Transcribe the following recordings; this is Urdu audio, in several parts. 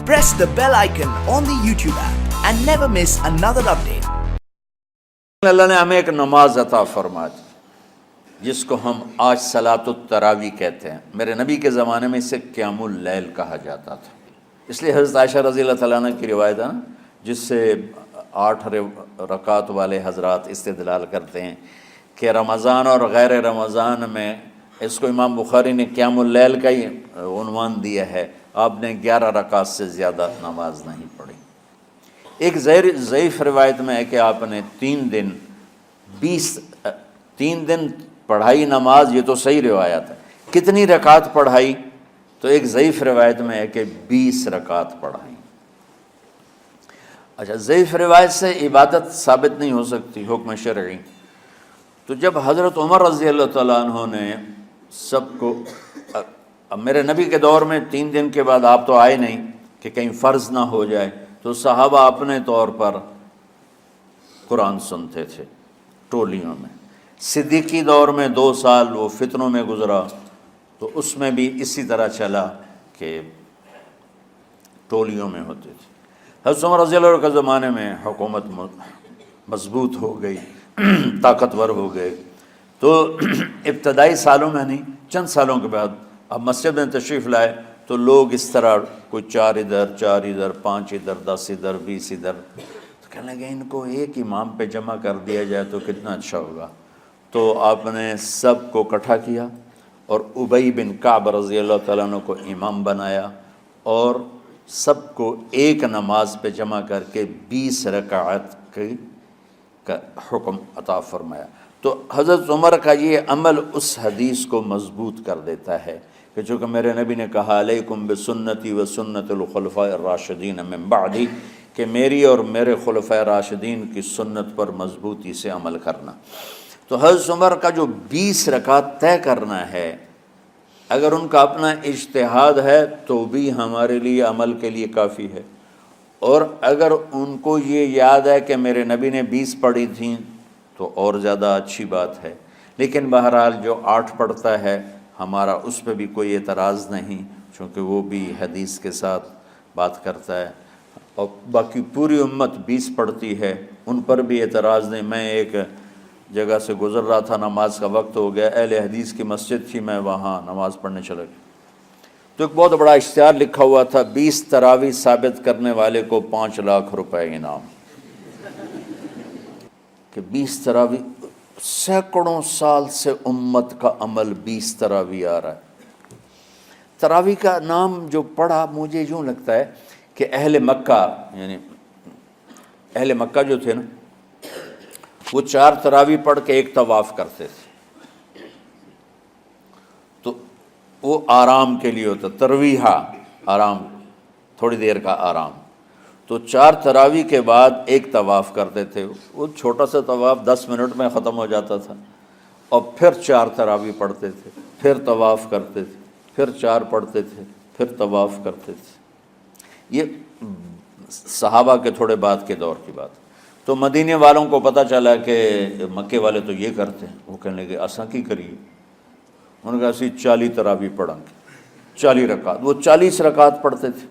press the bell icon on the YouTube app and never miss another update. اللہ نے ہمیں ایک نماز عطا فرما دی جس کو ہم آج صلاۃ التراویح کہتے ہیں۔ میرے نبی کے زمانے میں اسے قیام اللیل کہا جاتا تھا، اس لیے حضرت عائشہ رضی اللہ تعالیٰ عنہ کی روایت ہے نا، جس سے 8 رکعت والے حضرات استدلال کرتے ہیں کہ رمضان اور غیر رمضان میں اس کو امام بخاری نے قیام اللیل کا ہی عنوان دیا ہے، آپ نے 11 رکعت سے زیادہ نماز نہیں پڑھی۔ ایک ضعیف روایت میں ہے کہ آپ نے 3 دن پڑھائی نماز، یہ تو صحیح روایت ہے۔ کتنی رکعت پڑھائی؟ تو ایک ضعیف روایت میں ہے کہ 20 رکعت پڑھائی۔ اچھا، ضعیف روایت سے عبادت ثابت نہیں ہو سکتی حکم شرعی، تو جب حضرت عمر رضی اللہ تعالیٰ عنہ نے سب کو، اب میرے نبی کے دور میں 3 دن کے بعد آپ تو آئے نہیں کہ کہیں فرض نہ ہو جائے، تو صحابہ اپنے طور پر قرآن سنتے تھے ٹولیوں میں۔ صدیقی دور میں 2 سال وہ فتنوں میں گزرا، تو اس میں بھی اسی طرح چلا کہ ٹولیوں میں ہوتے تھے۔ حضرت عمر رضی اللہ عنہ کے زمانے میں حکومت مضبوط ہو گئی، طاقتور ہو گئے، تو ابتدائی سالوں میں نہیں، چند سالوں کے بعد اب مسجد میں تشریف لائے تو لوگ اس طرح کوئی 4 ادھر 4 ادھر 5 ادھر 10 ادھر 20 ادھر، تو کہنے لگے ان کو ایک امام پہ جمع کر دیا جائے تو کتنا اچھا ہوگا۔ تو آپ نے سب کو اکٹھا کیا اور ابی بن کعب رضی اللہ تعالیٰ عنہ کو امام بنایا اور سب کو ایک نماز پہ جمع کر کے 20 رکعت کا حکم عطا فرمایا۔ تو حضرت عمر کا یہ عمل اس حدیث کو مضبوط کر دیتا ہے کہ چونکہ میرے نبی نے کہا علیکم بسنتی و سنت الخلفاء الراشدین من بعدی، کہ میری اور میرے خلفاء راشدین کی سنت پر مضبوطی سے عمل کرنا۔ تو حضرت عمر کا جو 20 رکعت طے کرنا ہے، اگر ان کا اپنا اجتہاد ہے تو بھی ہمارے لیے عمل کے لیے کافی ہے، اور اگر ان کو یہ یاد ہے کہ میرے نبی نے 20 پڑھی تھیں تو اور زیادہ اچھی بات ہے۔ لیکن بہرحال جو 8 پڑھتا ہے ہمارا اس پہ بھی کوئی اعتراض نہیں، چونکہ وہ بھی حدیث کے ساتھ بات کرتا ہے، اور باقی پوری امت 20 پڑھتی ہے ان پر بھی اعتراض نہیں۔ میں ایک جگہ سے گزر رہا تھا، نماز کا وقت ہو گیا، اہل حدیث کی مسجد تھی، میں وہاں نماز پڑھنے چلا گیا، تو ایک بہت بڑا اشتہار لکھا ہوا تھا 20 تراویح ثابت کرنے والے کو 5 لاکھ روپے انعام، کہ 20 تراویح، سینکڑوں سال سے امت کا عمل 20 تراویح آ رہا ہے۔ تراویح کا نام جو پڑھا مجھے یوں لگتا ہے کہ اہل مکہ، یعنی اہل مکہ جو تھے نا، وہ 4 تراویح پڑھ کے ایک طواف کرتے تھے، تو وہ آرام کے لیے ہوتا، ترویحہ آرام، تھوڑی دیر کا آرام، تو 4 تراویح کے بعد ایک طواف کرتے تھے۔ وہ چھوٹا سا طواف 10 منٹ میں ختم ہو جاتا تھا، اور پھر 4 تراویح پڑھتے تھے، پھر طواف کرتے تھے، پھر 4 پڑھتے تھے، پھر طواف کرتے تھے۔ یہ صحابہ کے تھوڑے بعد کے دور کی بات۔ تو مدینے والوں کو پتہ چلا کہ مکے والے تو یہ کرتے ہیں، وہ کہنے لگے اساں کی کریے، انہوں نے کہا اسی 40 تراویح پڑھیں گے، 40 رکعت، وہ 40 رکعت پڑھتے تھے۔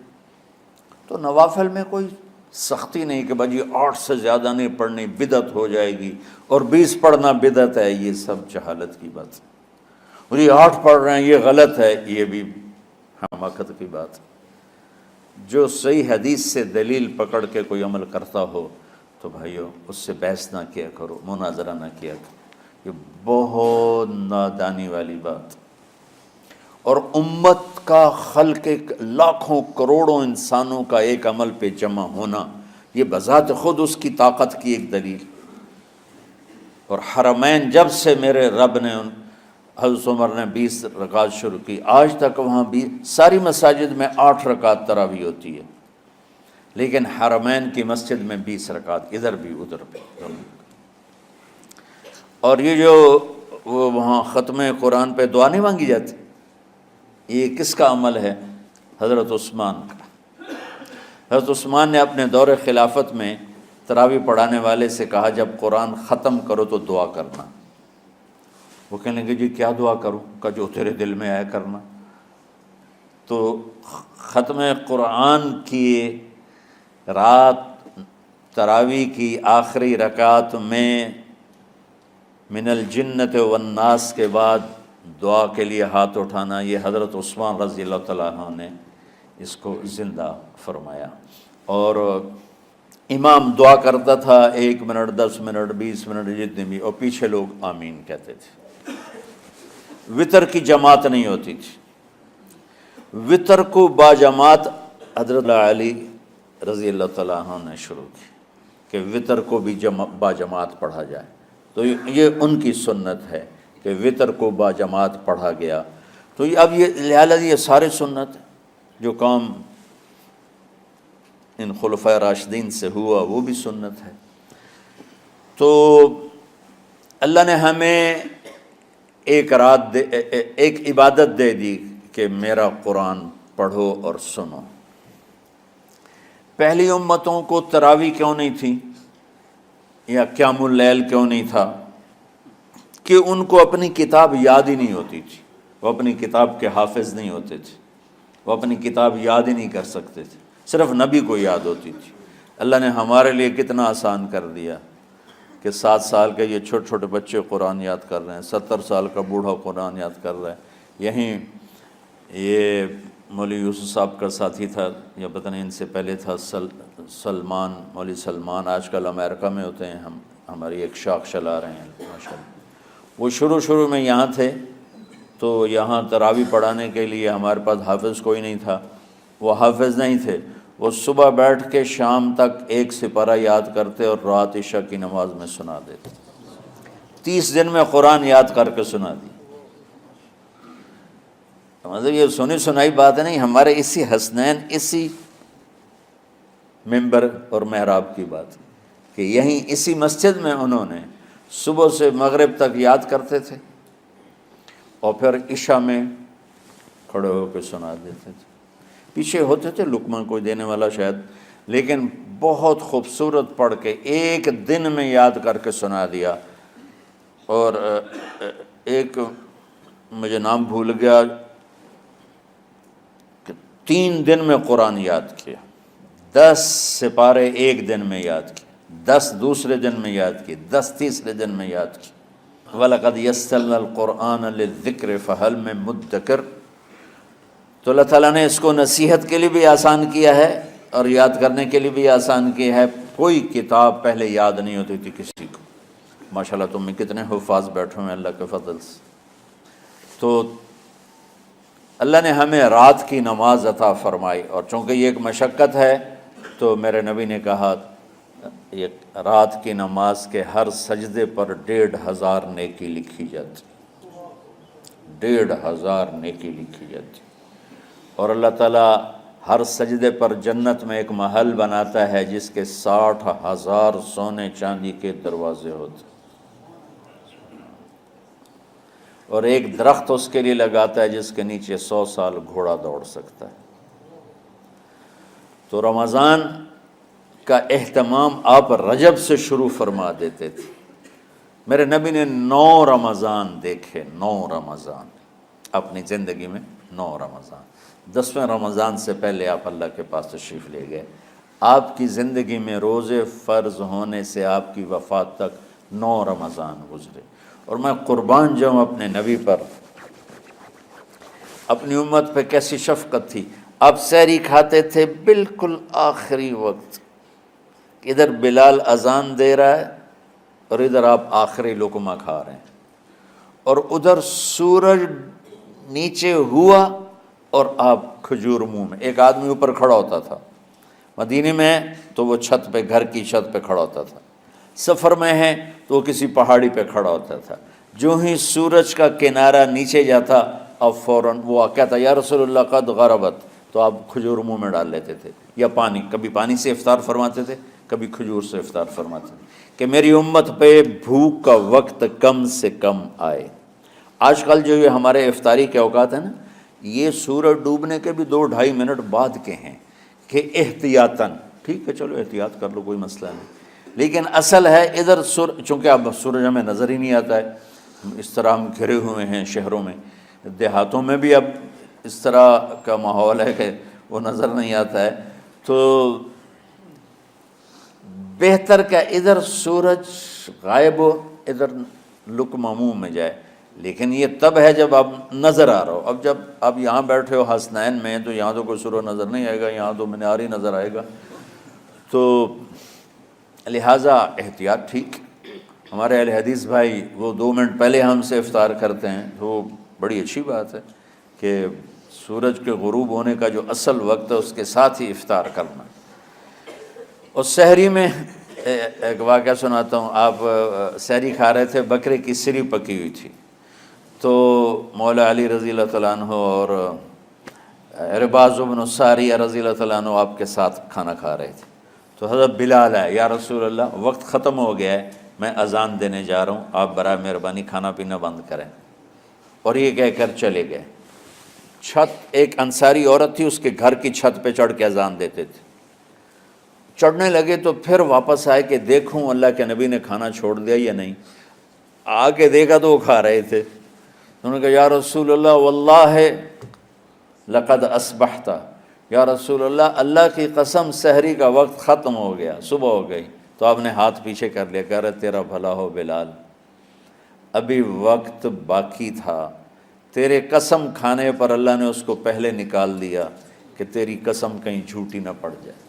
تو نوافل میں کوئی سختی نہیں کہ بھائی 8 سے زیادہ نہیں پڑھنی، بدعت ہو جائے گی، اور 20 پڑھنا بدعت ہے، یہ سب جہالت کی بات ہے، اور یہ 8 پڑھ رہے ہیں یہ غلط ہے، یہ بھی حماقت کی بات ہے۔ جو صحیح حدیث سے دلیل پکڑ کے کوئی عمل کرتا ہو تو بھائیو اس سے بحث نہ کیا کرو، مناظرہ نہ کیا کرو، یہ بہت نادانی والی بات۔ اور امت کا خلق لاکھوں کروڑوں انسانوں کا ایک عمل پہ جمع ہونا، یہ بذات خود اس کی طاقت کی ایک دلیل۔ اور حرمین جب سے میرے رب نے حضرت عمر نے 20 رکعت شروع کی، آج تک وہاں بھی ساری مساجد میں 8 رکعت تراویح ہوتی ہے، لیکن حرمین کی مسجد میں 20 رکعت، ادھر بھی ادھر بھی۔ اور یہ جو وہاں ختم قرآن پہ دعا نہیں مانگی جاتی، یہ کس کا عمل ہے؟ حضرت عثمان کا۔ حضرت عثمان نے اپنے دور خلافت میں تراویح پڑھانے والے سے کہا جب قرآن ختم کرو تو دعا کرنا۔ وہ کہنے لگے جی کیا دعا کروں؟ کہ جو تیرے دل میں آیا کرنا۔ تو ختم قرآن کی رات تراویح کی آخری رکعت میں من الجنت والناس کے بعد دعا کے لیے ہاتھ اٹھانا، یہ حضرت عثمان رضی اللہ تعالیٰ عنہ نے اس کو زندہ فرمایا۔ اور امام دعا کرتا تھا 1 منٹ 10 منٹ 20 منٹ جتنے بھی، اور پیچھے لوگ آمین کہتے تھے۔ وطر کی جماعت نہیں ہوتی تھی، وطر کو باجماعت حضرت علی رضی اللہ تعالیٰ عنہ نے شروع کی کہ وطر کو بھی باجماعت پڑھا جائے، تو یہ ان کی سنت ہے کہ وطر کو باجماعت پڑھا گیا۔ تو اب یہ لہٰذا یہ سارے سنت جو کام ان خلفۂ راشدین سے ہوا وہ بھی سنت ہے۔ تو اللہ نے ہمیں ایک عبادت دے دی کہ میرا قرآن پڑھو اور سنو۔ پہلی امتوں کو تراویح کیوں نہیں تھی یا قیام اللیل کیوں نہیں تھا؟ کہ ان کو اپنی کتاب یاد ہی نہیں ہوتی تھی، وہ اپنی کتاب کے حافظ نہیں ہوتے تھے، وہ اپنی کتاب یاد ہی نہیں کر سکتے تھے، صرف نبی کو یاد ہوتی تھی۔ اللہ نے ہمارے لیے کتنا آسان کر دیا کہ 7 سال کے یہ چھوٹے چھوٹے بچے قرآن یاد کر رہے ہیں، 70 سال کا بوڑھا قرآن یاد کر رہا ہے۔ یہیں یہ مولوی یوسف صاحب کا ساتھی تھا، یا پتہ نہیں ان سے پہلے تھا، سلمان، مولوی سلمان، آج کل امریکہ میں ہوتے ہیں، ہماری ایک شاخ چلا رہے ہیں ماشاءاللہ۔ وہ شروع میں یہاں تھے، تو یہاں تراویح پڑھانے کے لیے ہمارے پاس حافظ کوئی نہیں تھا، وہ حافظ نہیں تھے، وہ صبح بیٹھ کے شام تک 1 سپارہ یاد کرتے اور رات عشاء کی نماز میں سنا دیتے۔ 30 دن میں قرآن یاد کر کے سنا دی۔ مطلب یہ سنی سنائی بات نہیں، ہمارے اسی حسنین، اسی ممبر اور محراب کی بات کہ یہیں اسی مسجد میں انہوں نے صبح سے مغرب تک یاد کرتے تھے اور پھر عشاء میں کھڑے ہو کے سنا دیتے تھے۔ پیچھے ہوتے تھے لقمہ کوئی دینے والا شاید، لیکن بہت خوبصورت پڑھ کے 1 دن میں یاد کر کے سنا دیا۔ اور ایک مجھے نام بھول گیا کہ 3 دن میں قرآن یاد کیا، 10 سپارے 1 دن میں یاد کیے، 10 دوسرے دن میں یاد کیے، 10 تیسرے دن میں یاد کیے۔ وَلَقَدْ يَسَّرْنَا الْقُرْآنَ لِلذِّكْرِ فَهَلْ مِن مُدَّكِرٍ۔ تو اللہ تعالیٰ نے اس کو نصیحت کے لیے بھی آسان کیا ہے اور یاد کرنے کے لیے بھی آسان کیا ہے۔ کوئی کتاب پہلے یاد نہیں ہوتی تھی کسی کو، ماشاءاللہ تم میں کتنے حفاظ بیٹھے ہیں اللہ کے فضل سے۔ تو اللہ نے ہمیں رات کی نماز عطا فرمائی، اور چونکہ یہ ایک مشقت ہے تو میرے نبی نے کہا یہ رات کی نماز کے ہر سجدے پر 1500 نیکی لکھی جاتی، 1500 نیکی لکھی جاتی۔ اور اللہ تعالیٰ ہر سجدے پر جنت میں ایک محل بناتا ہے جس کے 60,000 سونے چاندی کے دروازے ہوتے، اور ایک درخت اس کے لیے لگاتا ہے جس کے نیچے 100 سال گھوڑا دوڑ سکتا ہے۔ تو رمضان کا اہتمام آپ رجب سے شروع فرما دیتے تھے۔ میرے نبی نے 9 رمضان دیکھے، 9 رمضان اپنی زندگی میں، 9 رمضان۔ 10ویں رمضان سے پہلے آپ اللہ کے پاس تشریف لے گئے۔ آپ کی زندگی میں روزے فرض ہونے سے آپ کی وفات تک 9 رمضان گزرے، اور میں قربان جاؤں اپنے نبی پر، اپنی امت پہ کیسی شفقت تھی۔ آپ سحری کھاتے تھے بالکل آخری وقت، ادھر بلال اذان دے رہا ہے اور ادھر آپ آخری لقمہ کھا رہے ہیں، اور ادھر سورج نیچے ہوا اور آپ کھجور منہ میں۔ ایک آدمی اوپر کھڑا ہوتا تھا مدینے میں تو وہ چھت پہ، گھر کی چھت پہ کھڑا ہوتا تھا، سفر میں ہے تو وہ کسی پہاڑی پہ کھڑا ہوتا تھا۔ جو ہی سورج کا کنارہ نیچے جاتا اب فوراً وہ کہتا یا رسول اللہ قد غربت، تو آپ کھجور منہ میں ڈال لیتے تھے، یا پانی، کبھی پانی سے افطار فرماتے تھے، کبھی کھجور سے افطار فرماتے تھے، کہ میری امت پہ بھوک کا وقت کم سے کم آئے۔ آج کل جو یہ ہمارے افطاری کے اوقات ہیں نا، یہ سورج ڈوبنے کے بھی 2-2.5 منٹ بعد کے ہیں کہ احتیاطاً، ٹھیک ہے چلو احتیاط کر لو کوئی مسئلہ نہیں، لیکن اصل ہے ادھر چونکہ اب سورج ہمیں نظر ہی نہیں آتا ہے، اس طرح ہم گھرے ہوئے ہیں شہروں میں، دیہاتوں میں بھی اب اس طرح کا ماحول ہے کہ وہ نظر نہیں آتا ہے، تو بہتر کہ ادھر سورج غائب ہو ادھر لقمہ منہ میں جائے، لیکن یہ تب ہے جب آپ نظر آ رہا ہو۔ اب جب آپ یہاں بیٹھے ہو حسنین میں تو یہاں تو کوئی سورج نظر نہیں آئے گا، یہاں تو مینار ہی نظر آئے گا، تو لہٰذا احتیاط ٹھیک۔ ہمارے اہل حدیث بھائی وہ 2 منٹ پہلے ہم سے افطار کرتے ہیں، تو بڑی اچھی بات ہے کہ سورج کے غروب ہونے کا جو اصل وقت ہے اس کے ساتھ ہی افطار کرنا۔ اور سحری میں ایک واقعہ سناتا ہوں، آپ سحری کھا رہے تھے، بکرے کی سری پکی ہوئی تھی، تو مولا علی رضی اللہ تعالیٰ عنہ اور عرباض بن ساریہ رضی اللہ تعالیٰ عنہ آپ کے ساتھ کھانا کھا رہے تھے، تو حضرت بلال آئے، یا رسول اللہ وقت ختم ہو گیا ہے، میں اذان دینے جا رہا ہوں، آپ برائے مہربانی کھانا پینا بند کریں، اور یہ کہہ کر چلے گئے۔ چھت، ایک انصاری عورت تھی، اس کے گھر کی چھت پہ چڑھ کے اذان دیتے تھے، چڑھنے لگے تو پھر واپس آئے کہ دیکھوں اللہ کے نبی نے کھانا چھوڑ دیا یا نہیں، آ کے دیکھا تو وہ کھا رہے تھے، انہوں نے کہا یا رسول اللہ واللہ لقد اصبحت، یا رسول اللہ اللہ کی قسم سحری کا وقت ختم ہو گیا، صبح ہو گئی۔ تو آپ نے ہاتھ پیچھے کر لیا، کہہ رہے تیرا بھلا ہو بلال، ابھی وقت باقی تھا، تیرے قسم کھانے پر اللہ نے اس کو پہلے نکال دیا کہ تیری قسم کہیں جھوٹی نہ پڑ جائے۔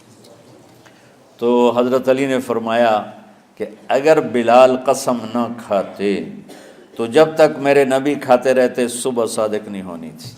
تو حضرت علی نے فرمایا کہ اگر بلال قسم نہ کھاتے تو جب تک میرے نبی کھاتے رہتے صبح صادق نہیں ہونی تھی۔